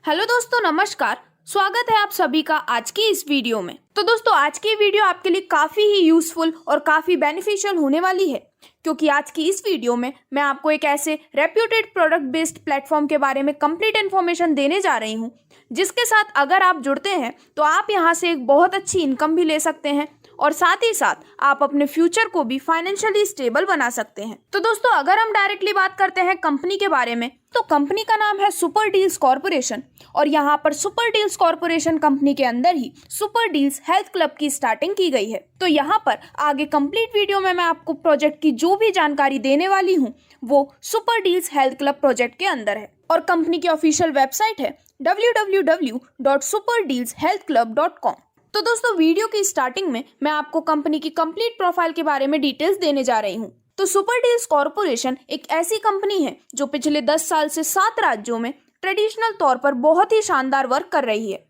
Hello दोस्तों, नमस्कार। स्वागत है आप सभी का आज की इस वीडियो में। तो दोस्तों, आज की वीडियो आपके लिए काफ़ी ही यूज़फुल और काफ़ी बेनिफिशियल होने वाली है, क्योंकि आज की इस वीडियो में मैं आपको एक ऐसे रेप्यूटेड प्रोडक्ट बेस्ड प्लेटफॉर्म के बारे में कंप्लीट इन्फॉर्मेशन देने जा रही हूँ, जिसके साथ अगर आप जुड़ते हैं तो आप यहाँ से एक बहुत अच्छी इनकम भी ले सकते हैं और साथ ही साथ आप अपने फ्यूचर को भी फाइनेंशियली स्टेबल बना सकते हैं। तो दोस्तों, अगर हम डायरेक्टली बात करते हैं कंपनी के बारे में, तो कंपनी का नाम है सुपर डील्स कॉर्पोरेशन और यहाँ पर सुपर डील्स कॉर्पोरेशन कंपनी के अंदर ही सुपर डील्स हेल्थ क्लब की स्टार्टिंग की गई है। तो यहाँ पर आगे कंप्लीट वीडियो में मैं आपको प्रोजेक्ट की जो भी जानकारी देने वाली हूँ वो super deals health club project के अंदर है और कंपनी की ऑफिशियल वेबसाइट है www.superdealshealthclub.com। तो दोस्तों, वीडियो की स्टार्टिंग में मैं आपको कंपनी की कंप्लीट प्रोफाइल के बारे में डिटेल्स देने जा रही हूँ। तो सुपर डील्स कॉर्पोरेशन एक ऐसी कंपनी है जो पिछले 10 साल से 7 राज्यों में ट्रेडिशनल तौर पर बहुत ही शानदार वर्क कर रही है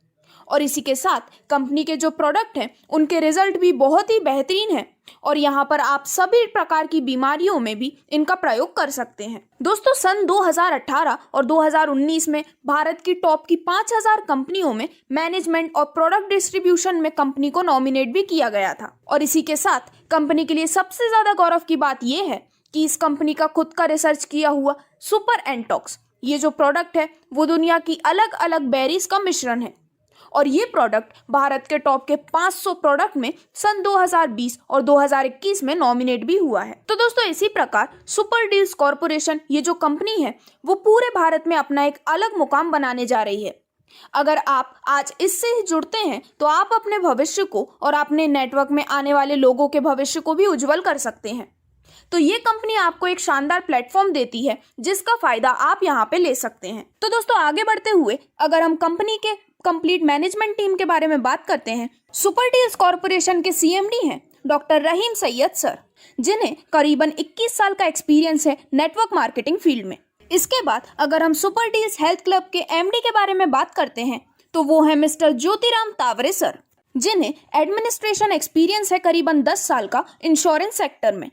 और इसी के साथ कंपनी के जो प्रोडक्ट हैं उनके रिजल्ट भी बहुत ही बेहतरीन है और यहाँ पर आप सभी प्रकार की बीमारियों में भी इनका प्रयोग कर सकते हैं। दोस्तों, सन 2018 और 2019 में भारत की टॉप की 5000 कंपनियों में मैनेजमेंट और प्रोडक्ट डिस्ट्रीब्यूशन में कंपनी को नॉमिनेट भी किया गया था और इसी के साथ कंपनी के लिए सबसे ज्यादा गौरव की बात यह है कि इस कंपनी का खुद का रिसर्च किया हुआ सुपर एंटॉक्स ये जो प्रोडक्ट है वो दुनिया की अलग अलग बेरीज का मिश्रण है और ये प्रोडक्ट भारत के टॉप के 500 प्रोडक्ट में सन 2020 और 2021 में नॉमिनेट भी हुआ है। तो दोस्तों, इसी प्रकार सुपर डील्स कॉर्पोरेशन ये जो कंपनी है वो पूरे भारत में अपना एक अलग मुकाम बनाने जा रही है। अगर आप आज इससे ही जुड़ते हैं तो आप अपने भविष्य को और अपने नेटवर्क में आने वाले लोगों के भविष्य को भी उज्जवल कर सकते हैं। तो ये कंपनी आपको एक शानदार प्लेटफॉर्म देती है जिसका फायदा आप यहाँ पे ले सकते हैं। तो दोस्तों, आगे बढ़ते हुए अगर हम कंपनी के कंप्लीट मैनेजमेंट टीम के बारे में बात करते हैं, सुपर डील्स कॉर्पोरेशन के सीएमडी हैं डॉक्टर रहीम सैयद सर, जिन्हें करीबन 21 साल का एक्सपीरियंस है नेटवर्क मार्केटिंग फील्ड में। इसके बाद अगर हम सुपर डील्स हेल्थ क्लब के एमडी के बारे में बात करते हैं तो वो है मिस्टर ज्योतिराम तावरे सर, जिन्हें एडमिनिस्ट्रेशन एक्सपीरियंस है करीबन 10 साल का इंश्योरेंस सेक्टर में।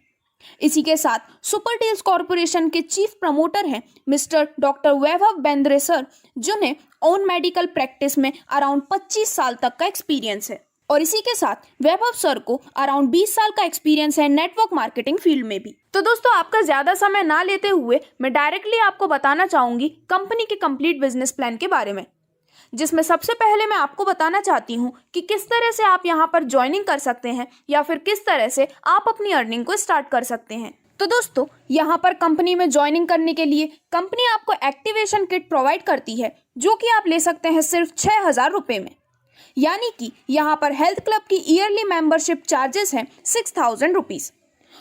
इसी के साथ सुपर डील्स कॉर्पोरेशन के चीफ प्रमोटर हैं मिस्टर डॉक्टर वैभव बेंद्रे सर, जिन्हें ओन मेडिकल प्रैक्टिस में अराउंड 25 साल तक का एक्सपीरियंस है और इसी के साथ वैभव सर को अराउंड 20 साल का एक्सपीरियंस है नेटवर्क मार्केटिंग फील्ड में भी। तो दोस्तों, आपका ज्यादा समय ना लेते हुए मैं डायरेक्टली आपको बताना चाहूंगी कंपनी के कंप्लीट बिजनेस प्लान के बारे में, जिसमें सबसे पहले मैं आपको बताना चाहती हूँ कि किस तरह से आप यहाँ पर ज्वाइनिंग कर सकते हैं या फिर किस तरह से आप अपनी अर्निंग को स्टार्ट कर सकते हैं। तो दोस्तों, यहाँ पर कंपनी में ज्वाइनिंग करने के लिए कंपनी आपको एक्टिवेशन किट प्रोवाइड करती है, जो कि आप ले सकते हैं सिर्फ 6000 रुपये में। यानी कि यहाँ पर हेल्थ क्लब की ईयरली मेंबरशिप चार्जेस हैं 6000 रुपीज़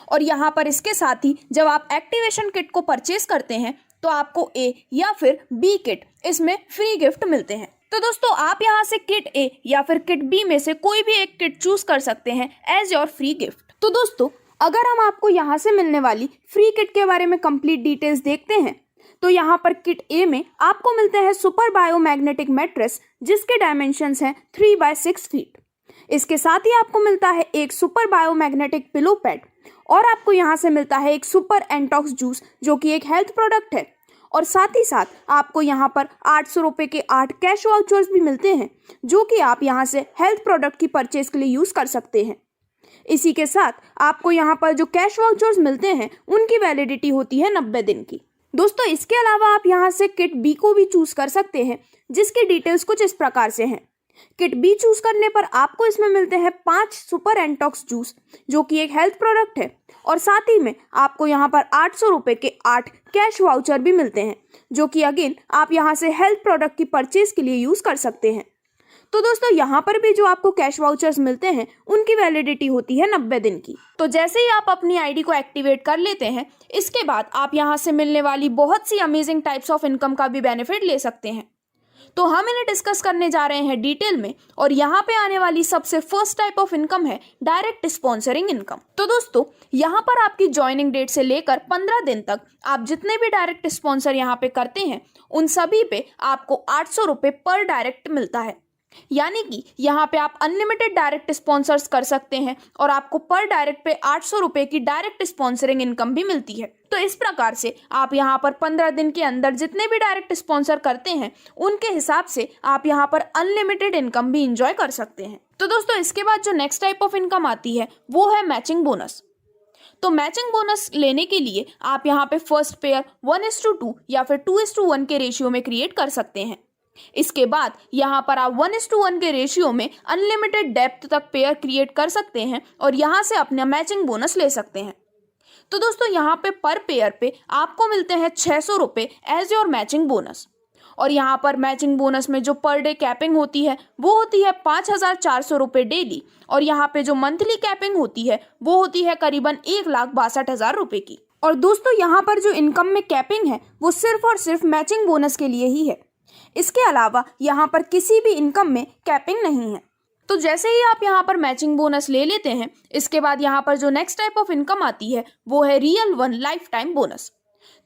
और यहाँ पर इसके साथ ही जब आप एक्टिवेशन किट को परचेज करते हैं तो आपको ए या फिर बी किट इसमें फ्री गिफ्ट मिलते हैं। तो दोस्तों, आप यहाँ से किट ए या फिर किट बी में से कोई भी एक किट चूज कर सकते हैं एज योर फ्री गिफ्ट। तो दोस्तों, अगर हम आपको यहाँ से मिलने वाली फ्री किट के बारे में कंप्लीट डिटेल्स देखते हैं तो यहाँ पर किट ए में आपको मिलते हैं सुपर बायोमैग्नेटिक मैट्रेस, जिसके डायमेंशंस हैं 3x6 फीट। इसके साथ ही आपको मिलता है एक सुपर बायोमैग्नेटिक पिलो पैड और आपको यहाँ से मिलता है एक सुपर एंटॉक्स जूस, जो कि एक हेल्थ प्रोडक्ट है और साथ ही साथ आपको यहाँ पर 800 रुपये के 8 कैश वाउचर्स भी मिलते हैं, जो कि आप यहाँ से हेल्थ प्रोडक्ट की परचेज के लिए यूज़ कर सकते हैं। इसी के साथ आपको यहाँ पर जो कैश वाउचर्स मिलते हैं उनकी वैलिडिटी होती है 90 दिन की। दोस्तों, इसके अलावा आप यहाँ से किट बी को भी चूज़ कर सकते हैं, जिसकी डिटेल्स कुछ इस प्रकार से हैं। किट बी चूज करने पर आपको इसमें मिलते हैं 5 सुपर एंटॉक्स जूस, जो कि एक हेल्थ प्रोडक्ट है और साथ ही में आपको यहाँ पर 800 रुपये के 8 कैश वाउचर भी मिलते हैं, जो कि अगेन आप यहाँ से हेल्थ प्रोडक्ट की परचेज के लिए यूज़ कर सकते हैं। तो दोस्तों, यहाँ पर भी जो आपको कैश वाउचर्स मिलते हैं उनकी वैलिडिटी होती है 90 दिन की। तो जैसे ही आप अपनी आईडी को एक्टिवेट कर लेते हैं, इसके बाद आप यहाँ से मिलने वाली बहुत सी अमेजिंग टाइप्स ऑफ इनकम का भी बेनिफिट ले सकते हैं। तो हम इन्हें डिस्कस करने जा रहे हैं डिटेल में और यहाँ पे आने वाली सबसे फर्स्ट टाइप ऑफ इनकम है डायरेक्ट स्पॉन्सरिंग इनकम। तो दोस्तों, यहाँ पर आपकी ज्वाइनिंग डेट से लेकर 15 दिन तक आप जितने भी डायरेक्ट स्पॉन्सर यहाँ पे करते हैं उन सभी पे आपको 800 रुपये पर डायरेक्ट मिलता है। यानी कि यहाँ पे आप अनलिमिटेड डायरेक्ट स्पॉन्सर्स कर सकते हैं और आपको पर डायरेक्ट पे 800 रुपए की डायरेक्ट स्पॉन्सरिंग इनकम भी मिलती है। तो इस प्रकार से आप यहाँ पर 15 दिन के अंदर जितने भी डायरेक्ट स्पॉन्सर करते हैं उनके हिसाब से आप यहाँ पर अनलिमिटेड इनकम भी इंजॉय कर सकते हैं। तो दोस्तों इसके बाद जो नेक्स्ट टाइप ऑफ इनकम आती है वो है मैचिंग बोनस। तो मैचिंग बोनस लेने के लिए आप यहाँ पे फर्स्ट पेयर 1:2 या फिर 2:1 के रेशियो में क्रिएट कर सकते हैं। इसके बाद यहाँ पर आप 1:1 के रेशियो में अनलिमिटेड डेप्थ तक पेयर क्रिएट कर सकते हैं और यहाँ से अपना मैचिंग बोनस ले सकते हैं। तो दोस्तों यहाँ पे पर पेयर पे आपको मिलते हैं 600 रुपये एज योर मैचिंग बोनस। और यहाँ पर मैचिंग बोनस में जो पर डे कैपिंग होती है वो होती है 5,400 रुपये डेली, और यहाँ पे जो मंथली कैपिंग होती है वो होती है करीबन 1,62,000 रुपये की। और दोस्तों यहाँ पर जो इनकम में कैपिंग है वो सिर्फ और सिर्फ मैचिंग बोनस के लिए ही है। इसके अलावा यहाँ पर किसी भी इनकम में कैपिंग नहीं है। तो जैसे ही आप यहाँ पर मैचिंग बोनस ले लेते हैं, इसके बाद यहाँ पर जो नेक्स्ट टाइप ऑफ इनकम आती है वो है real one lifetime bonus.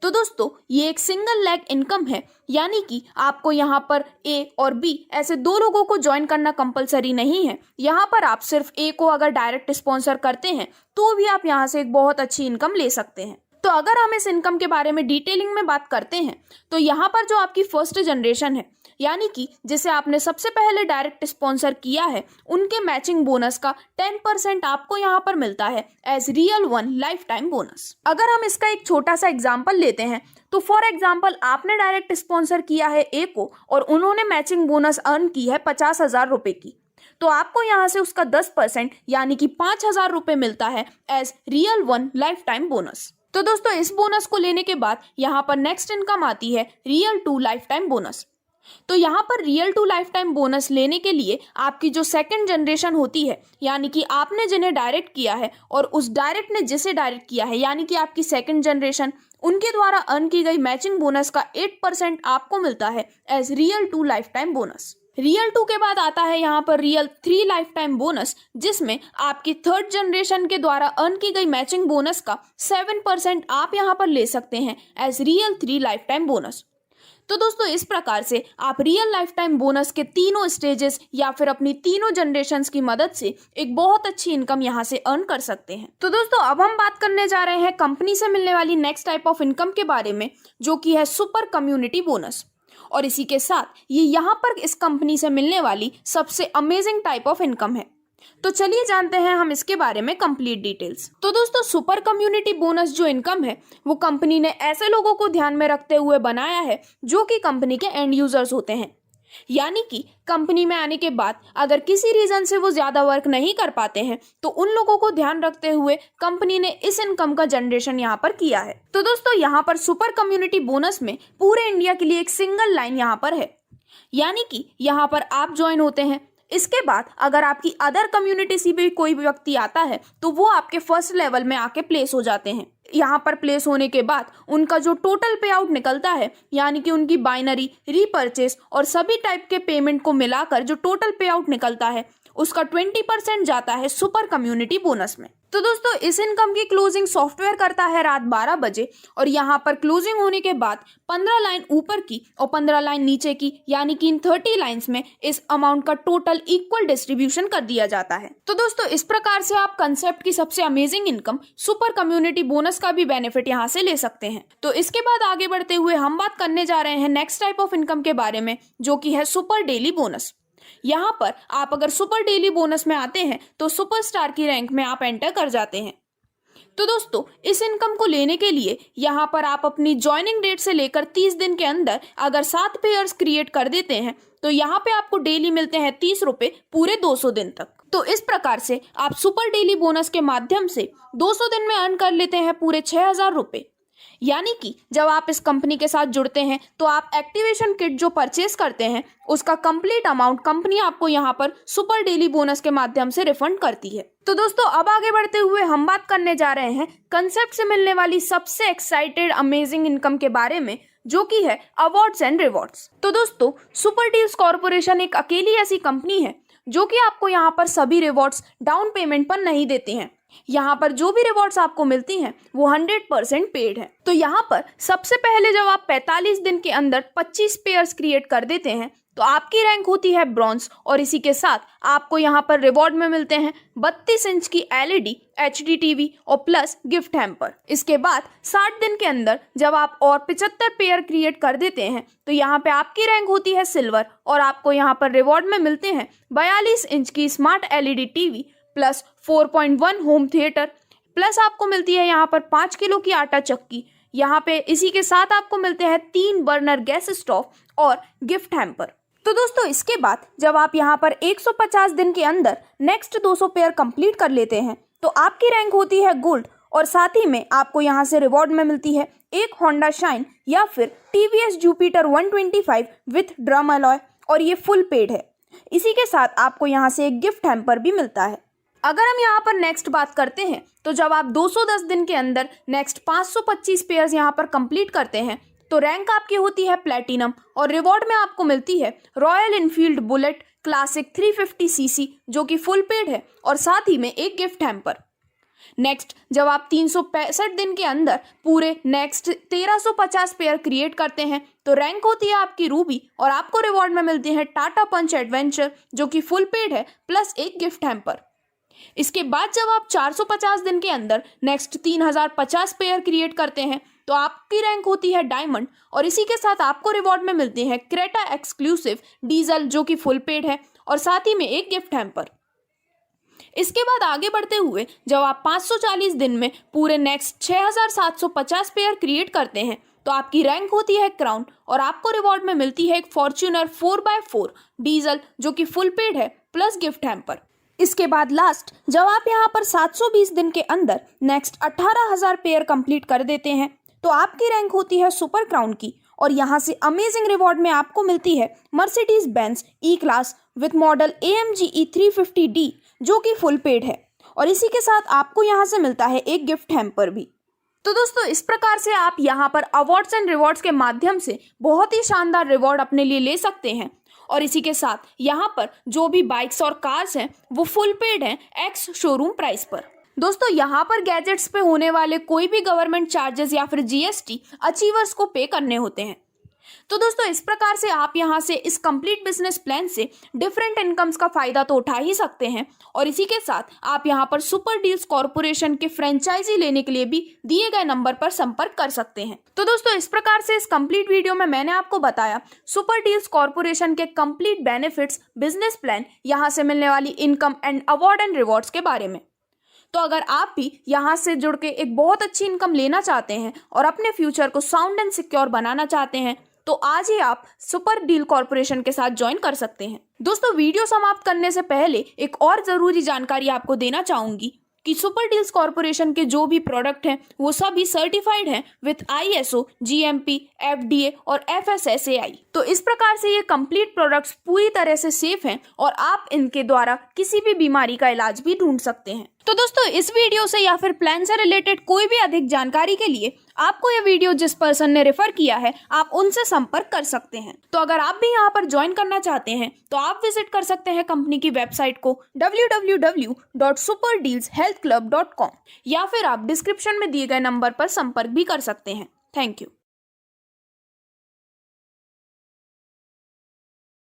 तो दोस्तों ये एक सिंगल लेग इनकम है, यानी कि आपको यहाँ पर ए और बी ऐसे दो लोगों को ज्वाइन करना कंपलसरी नहीं है। यहाँ पर आप सिर्फ ए को अगर डायरेक्ट स्पॉन्सर करते हैं तो भी आप यहाँ से एक बहुत अच्छी इनकम ले सकते हैं। तो अगर हम इस इनकम के बारे में डिटेलिंग में बात करते हैं तो यहाँ पर जो आपकी फर्स्ट जनरेशन है, यानी कि जिसे आपने सबसे पहले डायरेक्ट स्पॉन्सर किया है, उनके मैचिंग बोनस का 10% आपको यहाँ पर मिलता है as real one lifetime bonus. अगर हम इसका एक छोटा सा एग्जांपल लेते हैं तो फॉर एग्जांपल आपने डायरेक्ट स्पॉन्सर किया है ए को और उन्होंने मैचिंग बोनस अर्न की है 50,000 रुपये की, तो आपको यहाँ से उसका 10% यानी कि 5,000 रुपये मिलता है as real one lifetime bonus. तो दोस्तों इस बोनस को लेने के बाद यहाँ पर नेक्स्ट इनकम आती है real two lifetime bonus. तो यहाँ पर real two lifetime bonus लेने के लिए आपकी जो सेकंड जनरेशन होती है, यानी कि आपने जिन्हें डायरेक्ट किया है और उस डायरेक्ट ने जिसे डायरेक्ट किया है, यानी कि आपकी सेकंड जनरेशन, उनके द्वारा अर्न की गई मैचिंग बोनस का 8% आपको मिलता है as real two lifetime bonus. Real 2 के बाद आता है यहाँ पर रियल 3 लाइफ टाइम बोनस, जिसमें आपकी थर्ड जनरेशन के द्वारा अर्न की गई मैचिंग बोनस का 7% आप यहाँ पर ले सकते हैं as real 3 lifetime bonus. तो दोस्तों इस प्रकार से आप रियल लाइफ टाइम बोनस के तीनों स्टेजेस या फिर अपनी तीनों जनरेशन्स की मदद से एक बहुत अच्छी इनकम यहाँ से अर्न कर सकते हैं। तो दोस्तों अब हम बात करने जा रहे हैं कंपनी से मिलने वाली नेक्स्ट टाइप ऑफ इनकम के बारे में, जो कि है सुपर कम्युनिटी बोनस। और इसी के साथ ये यहाँ पर इस कंपनी से मिलने वाली सबसे अमेजिंग टाइप ऑफ इनकम है। तो चलिए जानते हैं हम इसके बारे में कंप्लीट डिटेल्स। तो दोस्तों सुपर कम्युनिटी बोनस जो इनकम है वो कंपनी ने ऐसे लोगों को ध्यान में रखते हुए बनाया है जो कि कंपनी के एंड यूजर्स होते हैं, यानी कि कंपनी में आने के बाद अगर किसी रीजन से वो ज्यादा वर्क नहीं कर पाते हैं तो उन लोगों को ध्यान रखते हुए कंपनी ने इस इनकम का जनरेशन यहाँ पर किया है। तो दोस्तों यहाँ पर सुपर कम्युनिटी बोनस में पूरे इंडिया के लिए एक सिंगल लाइन यहाँ पर है, यानी कि यहाँ पर आप ज्वाइन होते हैं। इसके बाद अगर आपकी अदर कम्युनिटी से भी कोई व्यक्ति आता है तो वो आपके फर्स्ट लेवल में आके प्लेस हो जाते हैं। यहाँ पर प्लेस होने के बाद उनका जो टोटल पे आउट निकलता है, यानी कि उनकी बाइनरी, रीपर्चेस और सभी टाइप के पेमेंट को मिलाकर जो टोटल पे आउट निकलता है उसका 20% जाता है सुपर कम्युनिटी बोनस में। तो दोस्तों इस इनकम की क्लोजिंग सॉफ्टवेयर करता है रात 12 बजे, और यहाँ पर क्लोजिंग होने के बाद 15 लाइन ऊपर की और 15 लाइन नीचे की, यानी कि इन 30 लाइंस में इस अमाउंट का टोटल इक्वल डिस्ट्रीब्यूशन कर दिया जाता है। तो दोस्तों इस प्रकार से आप कंसेप्ट की सबसे amazing income super community bonus का भी बेनिफिट यहाँ से ले सकते हैं। तो इसके बाद आगे बढ़ते हुए हम बात करने जा रहे हैं नेक्स्ट टाइप ऑफ इनकम के बारे में, जो कि है सुपर डेली बोनस। यहाँ पर आप अगर सुपर डेली बोनस में आते हैं तो सुपरस्टार की रैंक में आप एंटर कर जाते हैं। तो दोस्तों इस इनकम को लेने के लिए यहाँ पर आप अपनी ज्वाइनिंग डेट से लेकर 30 दिन के अंदर अगर 7 पेयर्स क्रिएट कर देते हैं तो यहाँ पे आपको डेली मिलते हैं 30 रुपए पूरे 200 दिन तक। तो इस प्रकार से आप सुपर डेली बोनस के माध्यम से 200 दिन में अर्न कर लेते हैं पूरे 6,000 रुपए। यानी कि जब आप इस कंपनी के साथ जुड़ते हैं तो आप एक्टिवेशन किट जो परचेस करते हैं उसका कंप्लीट अमाउंट कंपनी आपको यहाँ पर सुपर डेली बोनस के माध्यम से रिफंड करती है। तो दोस्तों अब आगे बढ़ते हुए हम बात करने जा रहे हैं कंसेप्ट से मिलने वाली सबसे एक्साइटेड अमेजिंग इनकम के बारे में, जो कि है अवार्ड्स एंड रिवॉर्ड्स। तो दोस्तों सुपर डील्स कॉर्पोरेशन एक अकेली ऐसी कंपनी है जो कि आपको यहाँ पर सभी रिवॉर्ड्स डाउन पेमेंट पर नहीं देती हैं। यहाँ पर जो भी रिवॉर्ड्स आपको मिलती हैं वो 100% पेड है। तो यहाँ पर सबसे पहले जब आप 45 दिन के अंदर 25 पेयर्स क्रिएट कर देते हैं तो आपकी रैंक होती है ब्रॉन्ज और इसी के साथ आपको यहाँ पर रिवॉर्ड में मिलते हैं 32 इंच की LED HD टीवी और प्लस गिफ्ट हैम्पर। इसके बाद 60 दिन के अंदर जब आप और 75 पेयर क्रिएट कर देते हैं तो यहाँ पे आपकी रैंक होती है सिल्वर और आपको यहाँ पर रिवॉर्ड में मिलते हैं 42 इंच की smart LED TV plus 4.1 home theatre plus आपको मिलती है यहाँ पर 5 किलो की आटा चक्की। यहाँ पे इसी के साथ आपको मिलते हैं 3 बर्नर गैस स्टोव और गिफ्ट हैम्पर। तो दोस्तों इसके बाद जब आप यहाँ पर 150 दिन के अंदर नेक्स्ट 200 पेयर कंप्लीट कर लेते हैं तो आपकी रैंक होती है गोल्ड और साथ ही में आपको यहाँ से रिवॉर्ड में मिलती है एक होंडा शाइन या फिर TVS Jupiter 125 with drum alloy और ये फुल पेड है। इसी के साथ आपको यहाँ से एक गिफ्ट हैम्पर भी मिलता है। अगर हम यहाँ पर नेक्स्ट बात करते हैं तो जब आप 210 दिन के अंदर नेक्स्ट 525 पेयर्स यहाँ पर कंप्लीट करते हैं तो रैंक आपकी होती है प्लेटिनम और रिवॉर्ड में आपको मिलती है royal Enfield bullet classic 350cc जो कि फुल पेड है और साथ ही में एक गिफ्ट हैम्पर। नेक्स्ट जब आप 365 दिन के अंदर पूरे नेक्स्ट 1350 पेयर क्रिएट करते हैं तो रैंक होती है आपकी रूबी और आपको रिवॉर्ड में मिलती है टाटा पंच एडवेंचर जो कि फुल पेड है प्लस एक गिफ्ट हैम्पर। इसके बाद जब आप 450 दिन के अंदर नेक्स्ट 3050 पेयर क्रिएट करते हैं तो आपकी रैंक होती है डायमंड और इसी के साथ आपको रिवॉर्ड में मिलते हैं क्रेटा एक्सक्लूसिव डीजल जो कि फुल पेड है और साथ ही में एक गिफ्ट हैम्पर। इसके बाद आगे बढ़ते हुए जब आप 540 दिन में पूरे नेक्स्ट 6750 पेयर क्रिएट करते हैं तो आपकी रैंक होती है क्राउन और आपको रिवॉर्ड में मिलती है एक फॉर्च्यूनर 4x4 डीजल जो कि फुल पेड है प्लस गिफ्ट हैम्पर। इसके बाद लास्ट जब आप यहाँ पर 720 दिन के अंदर नेक्स्ट 18,000 पेयर कंप्लीट कर देते हैं तो आपकी रैंक होती है सुपर क्राउन की और यहाँ से अमेजिंग रिवॉर्ड में आपको मिलती है Mercedes Benz E class with model AMG E350D जो कि फुल पेड है और इसी के साथ आपको यहाँ से मिलता है एक गिफ्ट हैम्पर भी। तो दोस्तों इस प्रकार से आप यहाँ पर अवार्ड्स एंड रिवॉर्ड्स के माध्यम से बहुत ही शानदार रिवॉर्ड अपने लिए ले सकते हैं और इसी के साथ यहाँ पर जो भी बाइक्स और कार्स हैं वो फुल पेड हैं एक्स शोरूम प्राइस पर। दोस्तों यहाँ पर गैजेट्स पे होने वाले कोई भी गवर्नमेंट चार्जेस या फिर GST अचीवर्स को पे करने होते हैं। तो दोस्तों इस प्रकार से आप यहाँ से इस कंप्लीट बिजनेस प्लान से डिफरेंट इनकम्स का फायदा तो उठा ही सकते हैं और इसी के साथ आप यहाँ पर सुपर डील्स कॉर्पोरेशन के फ्रेंचाइजी लेने के लिए भी दिए गए नंबर पर संपर्क कर सकते हैं। तो दोस्तों इस प्रकार से इस कंप्लीट वीडियो में मैंने आपको बताया सुपर डील्स कॉर्पोरेशन के कंप्लीट बेनिफिट्स, बिजनेस प्लान, यहाँ से मिलने वाली income and award and rewards के बारे में। तो अगर आप भी यहाँ से जुड़ के एक बहुत अच्छी इनकम लेना चाहते हैं और अपने फ्यूचर को साउंड एंड सिक्योर बनाना चाहते हैं तो आज ही आप सुपर डील कॉर्पोरेशन के साथ ज्वाइन कर सकते हैं। दोस्तों वीडियो समाप्त करने से पहले एक और जरूरी जानकारी आपको देना चाहूंगी कि सुपर डील्स कॉर्पोरेशन के जो भी प्रोडक्ट हैं वो सभी सर्टिफाइड हैं विथ ISO, GMP, FDA और FSSAI। तो इस प्रकार से ये कंप्लीट प्रोडक्ट्स पूरी तरह से सेफ हैं और आप इनके द्वारा किसी भी बीमारी का इलाज भी ढूंढ सकते हैं। तो दोस्तों इस वीडियो से या फिर प्लान से रिलेटेड कोई भी अधिक जानकारी के लिए आपको यह वीडियो जिस पर्सन ने रेफर किया है आप उनसे संपर्क कर सकते हैं। तो अगर आप भी यहाँ पर ज्वाइन करना चाहते हैं तो आप विजिट कर सकते हैं कंपनी की वेबसाइट को www.superdealshealthclub.com या फिर आप डिस्क्रिप्शन में दिए गए नंबर पर संपर्क भी कर सकते हैं। Thank you.